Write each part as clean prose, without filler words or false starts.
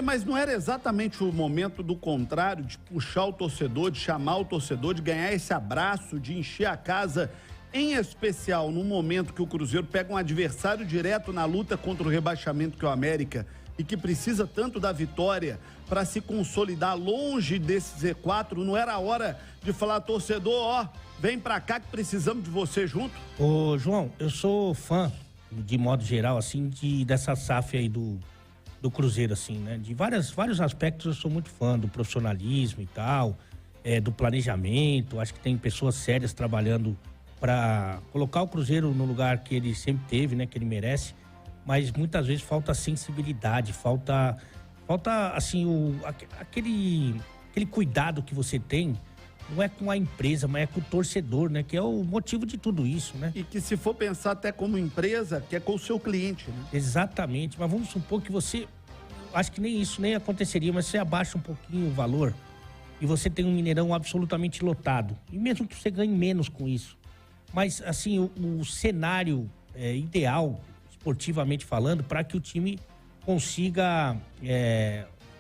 Mas não era exatamente o momento do contrário, de puxar o torcedor, de chamar o torcedor, de ganhar esse abraço, de encher a casa, em especial no momento que o Cruzeiro pega um adversário direto na luta contra o rebaixamento que é o América e que precisa tanto da vitória para se consolidar longe desse Z4, não era a hora de falar, torcedor, ó, vem pra cá que precisamos de você junto? Ô, João, eu sou fã, de modo geral, assim, dessa SAF aí do Cruzeiro, assim, né? De vários aspectos eu sou muito fã do profissionalismo e tal, do planejamento. Acho que tem pessoas sérias trabalhando para colocar o Cruzeiro no lugar que ele sempre teve, né? Que ele merece. Mas muitas vezes falta sensibilidade, falta assim, aquele cuidado que você tem, não é com a empresa, mas é com o torcedor, né? Que é o motivo de tudo isso, né? E que se for pensar até como empresa, que é com o seu cliente, né? Exatamente, mas vamos supor que você, acho que nem isso nem aconteceria, mas você abaixa um pouquinho o valor e você tem um Mineirão absolutamente lotado. E mesmo que você ganhe menos com isso. Mas, assim, o cenário ideal, esportivamente falando, para que o time consiga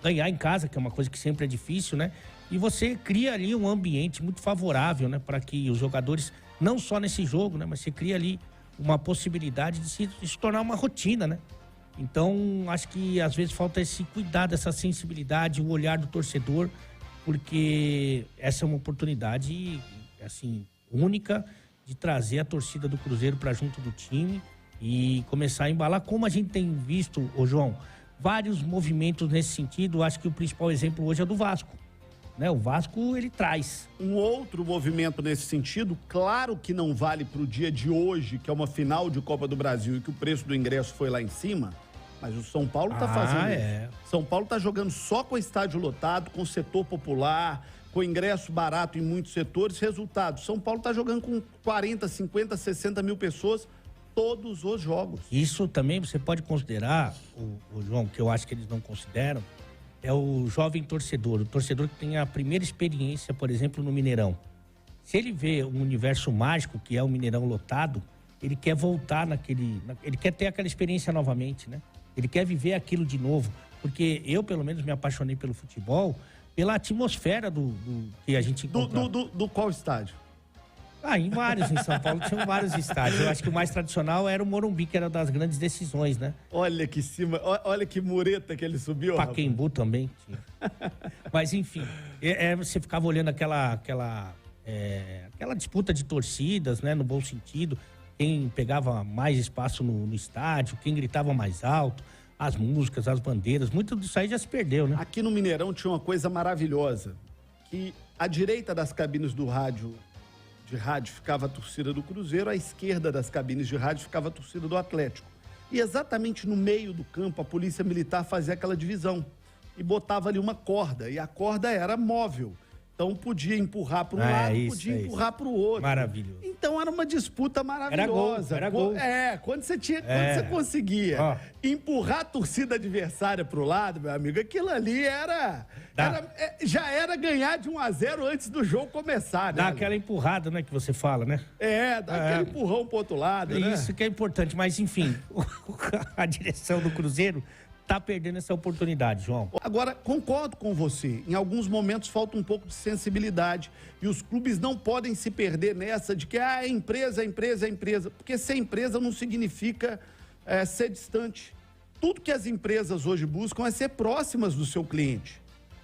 ganhar em casa, que é uma coisa que sempre é difícil, né? E você cria ali um ambiente muito favorável, né? Para que os jogadores, não só nesse jogo, né? Mas você cria ali uma possibilidade de se tornar uma rotina, né? Então, acho que às vezes falta esse cuidado, essa sensibilidade, o olhar do torcedor, porque essa é uma oportunidade, assim, única de trazer a torcida do Cruzeiro para junto do time e começar a embalar, como a gente tem visto, ô João, vários movimentos nesse sentido. Acho que o principal exemplo hoje é do Vasco. Né? O Vasco, ele traz. Um outro movimento nesse sentido, claro que não vale para o dia de hoje, que é uma final de Copa do Brasil e que o preço do ingresso foi lá em cima, mas o São Paulo tá fazendo isso. São Paulo tá jogando só com estádio lotado, com setor popular, com ingresso barato em muitos setores. Resultado, São Paulo tá jogando com 40, 50, 60 mil pessoas todos os jogos. Isso também você pode considerar, o João, que eu acho que eles não consideram, é o jovem torcedor, o torcedor que tem a primeira experiência, por exemplo, no Mineirão. Se ele vê um universo mágico, que é o Mineirão lotado, ele quer voltar ele quer ter aquela experiência novamente, né? Ele quer viver aquilo de novo, porque eu, pelo menos, me apaixonei pelo futebol, pela atmosfera do que a gente encontra. Do qual estádio? Em vários, em São Paulo tinham vários estádios. Eu acho que o mais tradicional era o Morumbi, que era das grandes decisões, né? Olha que cima, olha que mureta que ele subiu. Pacaembu também tinha. Mas enfim, você ficava olhando aquela disputa de torcidas, né? No bom sentido. Quem pegava mais espaço no estádio, quem gritava mais alto, as músicas, as bandeiras, muito disso aí já se perdeu, né? Aqui no Mineirão tinha uma coisa maravilhosa, que à direita das cabines de rádio ficava a torcida do Cruzeiro, à esquerda das cabines de rádio ficava a torcida do Atlético. E exatamente no meio do campo, a polícia militar fazia aquela divisão e botava ali uma corda, e a corda era móvel. Então podia empurrar para um lado, podia empurrar para o outro. Maravilhoso. Então era uma disputa maravilhosa. Era gol. Quando você conseguia empurrar a torcida adversária para o lado, meu amigo, aquilo ali já era ganhar de 1-0 antes do jogo começar, né? Dá aquela empurrada, né, que você fala, né? Dá aquele empurrão pro outro lado, né? Isso que é importante, mas enfim, a direção do Cruzeiro tá perdendo essa oportunidade, João. Agora, concordo com você. Em alguns momentos falta um pouco de sensibilidade e os clubes não podem se perder nessa de que é empresa. Porque ser empresa não significa ser distante. Tudo que as empresas hoje buscam é ser próximas do seu cliente.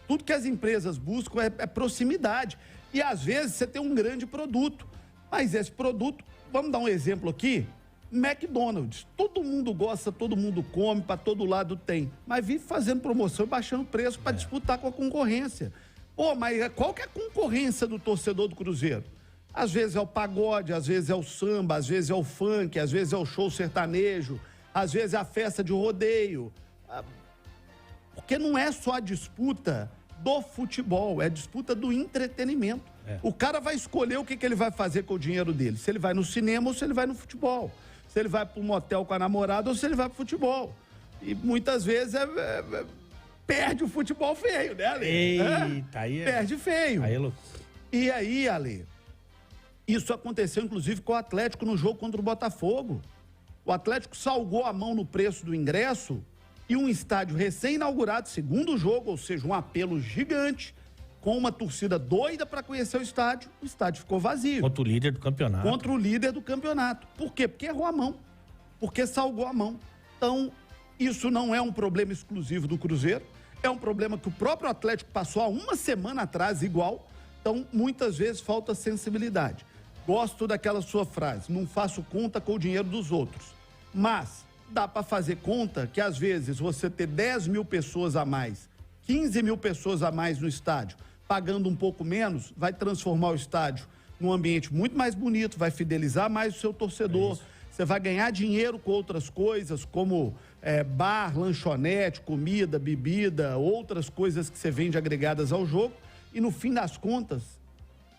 Tudo que as empresas buscam é proximidade. E às vezes você tem um grande produto, mas esse produto, vamos dar um exemplo aqui, McDonald's, todo mundo gosta, todo mundo come, para todo lado tem, mas vive fazendo promoção e baixando preço para disputar com a concorrência. Mas qual que é a concorrência do torcedor do Cruzeiro? Às vezes é o pagode, às vezes é o samba, às vezes é o funk, às vezes é o show sertanejo, às vezes é a festa de rodeio. Porque não é só a disputa do futebol, é a disputa do entretenimento. O cara vai escolher o que ele vai fazer com o dinheiro dele, se ele vai no cinema ou se ele vai no futebol. Se ele vai para um motel com a namorada ou se ele vai para futebol. E muitas vezes perde o futebol feio, né, Ale? Eita, aí perde feio. Aí é louco. E aí, Ale, isso aconteceu inclusive com o Atlético no jogo contra o Botafogo. O Atlético salgou a mão no preço do ingresso e um estádio recém-inaugurado, segundo jogo, ou seja, um apelo gigante, com uma torcida doida para conhecer o estádio ficou vazio. Contra o líder do campeonato. Contra o líder do campeonato. Por quê? Porque errou a mão. Porque salgou a mão. Então, isso não é um problema exclusivo do Cruzeiro, é um problema que o próprio Atlético passou há uma semana atrás igual. Então, muitas vezes falta sensibilidade. Gosto daquela sua frase, não faço conta com o dinheiro dos outros. Mas dá para fazer conta que, às vezes, você ter 10 mil pessoas a mais, 15 mil pessoas a mais no estádio, pagando um pouco menos, vai transformar o estádio num ambiente muito mais bonito, vai fidelizar mais o seu torcedor. Você vai ganhar dinheiro com outras coisas, como bar, lanchonete, comida, bebida, outras coisas que você vende agregadas ao jogo. E no fim das contas,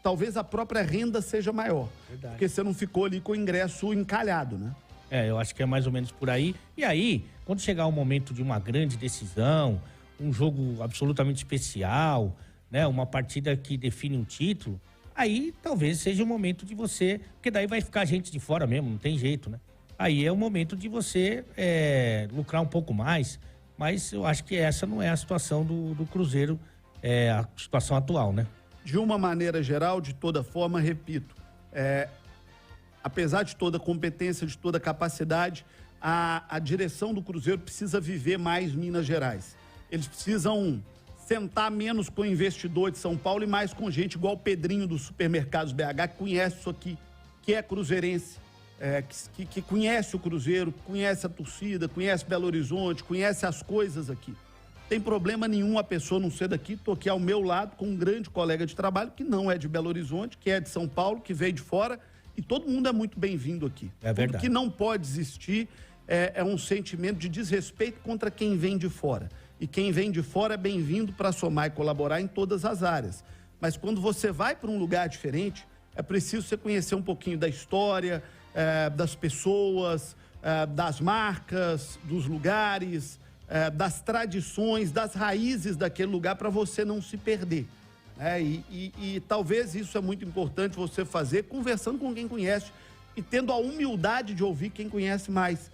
talvez a própria renda seja maior. Verdade. Porque você não ficou ali com o ingresso encalhado, né? Eu acho que é mais ou menos por aí. E aí, quando chegar o momento de uma grande decisão, um jogo absolutamente especial, né, uma partida que define um título, aí talvez seja o momento de você... Porque daí vai ficar gente de fora mesmo, não tem jeito, né? Aí é o momento de você lucrar um pouco mais, mas eu acho que essa não é a situação do Cruzeiro, a situação atual, né? De uma maneira geral, de toda forma, repito, apesar de toda a competência, de toda a capacidade, a direção do Cruzeiro precisa viver mais Minas Gerais. Eles precisam sentar menos com o investidor de São Paulo e mais com gente igual o Pedrinho dos Supermercados BH, que conhece isso aqui, que é cruzeirense, que conhece o Cruzeiro, conhece a torcida, conhece Belo Horizonte, conhece as coisas aqui. Tem problema nenhum a pessoa não ser daqui. Estou aqui ao meu lado com um grande colega de trabalho que não é de Belo Horizonte, que é de São Paulo, que veio de fora, e todo mundo é muito bem-vindo aqui. É verdade. Tudo que não pode existir é um sentimento de desrespeito contra quem vem de fora. E quem vem de fora é bem-vindo para somar e colaborar em todas as áreas. Mas quando você vai para um lugar diferente, é preciso você conhecer um pouquinho da história, das pessoas, das marcas, dos lugares, das tradições, das raízes daquele lugar, para você não se perder. E talvez isso é muito importante você fazer conversando com quem conhece e tendo a humildade de ouvir quem conhece mais.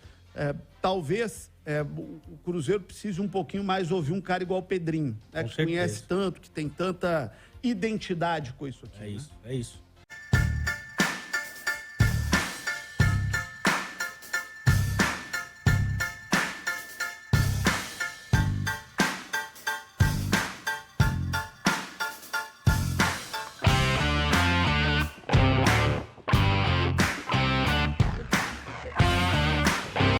Talvez o Cruzeiro precise um pouquinho mais ouvir um cara igual o Pedrinho, que conhece tanto, que tem tanta identidade com isso aqui. É isso.